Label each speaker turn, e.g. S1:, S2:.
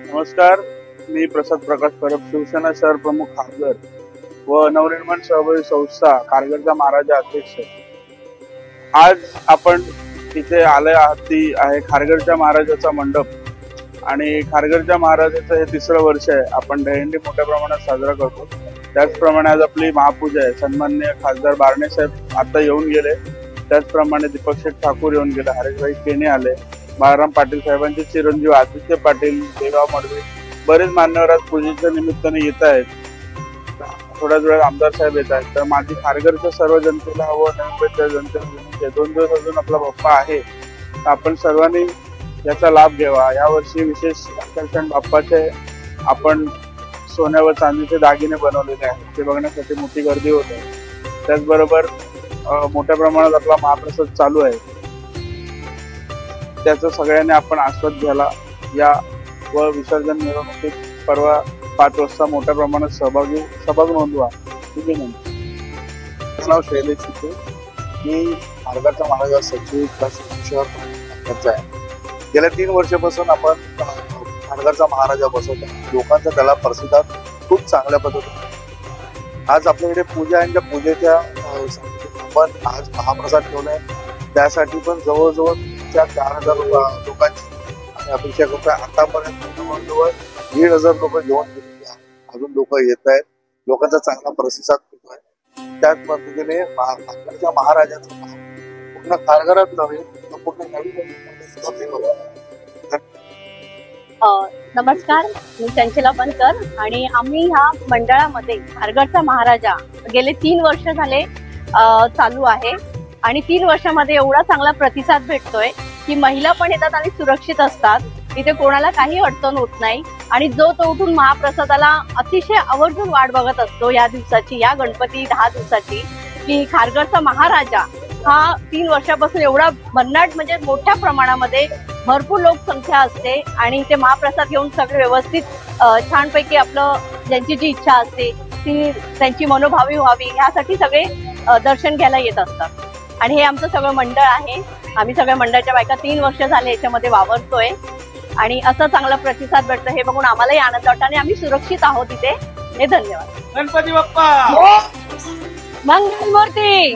S1: नमस्कार, मी प्रसाद प्रकाश परब, शिवसेना शहर प्रमुख खारघर व नवनिर्माण सहकारी संस्था खारघरचा महाराजा अध्यक्ष। आज आपण इथे आले आहात ती आहे खारघरच्या महाराजाचा मंडप आणि खारघरच्या महाराजाचं हे 3रं वर्ष आहे। आपण दहीहंडी मोठ्या प्रमाणात साजरा करतो। त्याचप्रमाणे आज आपली महापूजा आहे। सन्माननीय खासदार बारणे साहेब आता येऊन गेले, त्याचप्रमाणे दीपक शेठ ठाकूर येऊन गेले, हरेशभाई केने आले, बाळाराम पाटील साहेबांचे चिरंजीव आदित्य पाटील, देगाव मडवी, बरेच मान्यवर आज पूजेच्या निमित्ताने येत आहेत। थोड्याच वेळात आमदार साहेब येत आहेत। तर माझी खारघरच्या सर्व जनतेला व नवीनच्या जनतेला 2 दिवस अजून आपला बाप्पा आहे, तर आपण सर्वांनी याचा लाभ घ्यावा। यावर्षी विशेष आकर्षण बाप्पाचे आपण सोन्या व चांदीचे दागिने बनवलेले आहेत, ते बघण्यासाठी मोठी गर्दी होत आहे। त्याचबरोबर मोठ्या प्रमाणात आपला महाप्रसाद चालू आहे, त्याचा सगळ्यांनी आपण आस्वाद घ्यायला या व विसर्जन मिरवणुकीत परवा 5 वाजता मोठ्या प्रमाणात सहभाग नोंदवा।
S2: नाव शैलेश चिते, मी खारघरचा महाराजा सचिव शहर आहे। गेल्या 3 वर्षापासून आपण खारघरचा महाराजा बसवतो। लोकांचा त्याला प्रतिसाद खूप चांगल्या पद्धतीने। आज आपल्याकडे पूजा आहे, त्या पूजेच्या आपण आज महाप्रसाद ठेवलाय, त्यासाठी पण जवळजवळ 4,000 लोकांची अपेक्षा करतोय। आतापर्यंत जवळजवळ 1,500 लोक घेऊन गेलेले आहेत, अजून लोक येत आहेत, लोकांचा चांगला प्रतिसाद मिळतोय। त्याच पद्धतीने खारघरच्या महाराजाचं पूर्ण खारघरात नव्हे तर पूर्ण नवीन।
S3: नमस्कार, मी चंचला बनकर आणि आम्ही ह्या मंडळामध्ये खारघरचा महाराजा गेले 3 वर्ष झाले चालू आहे आणि 3 वर्षामध्ये एवढा चांगला प्रतिसाद भेटतोय की महिला पण येतात आणि सुरक्षित असतात, इथे कोणाला काही अडचण होत नाही आणि जो तो उठून महाप्रसादाला अतिशय आवर्जून वाट बघत असतो या दिवसाची, या गणपती 10 दिवसाची, की खारघरचा महाराजा हा 3 वर्षापासून एवढा भन्नाट म्हणजे मोठ्या प्रमाणामध्ये भरपूर लोकसंख्या असते आणि ते महाप्रसाद घेऊन सगळे व्यवस्थित छानपैकी आपलं ज्यांची जी इच्छा असते ती त्यांची मनोभावी व्हावी यासाठी सगळे दर्शन घ्यायला येत असतात। आणि हे आमचं सगळं मंडळ आहे, आम्ही सगळ्या मंडळाच्या बायका 3 वर्ष झाले याच्यामध्ये वावरतोय आणि असं चांगला प्रतिसाद भेटतो हे बघून आम्हालाही आनंद वाटतो आणि आम्ही सुरक्षित आहोत इथे। हे धन्यवाद।
S1: गणपती बाप्पा
S3: मंगल मूर्ती।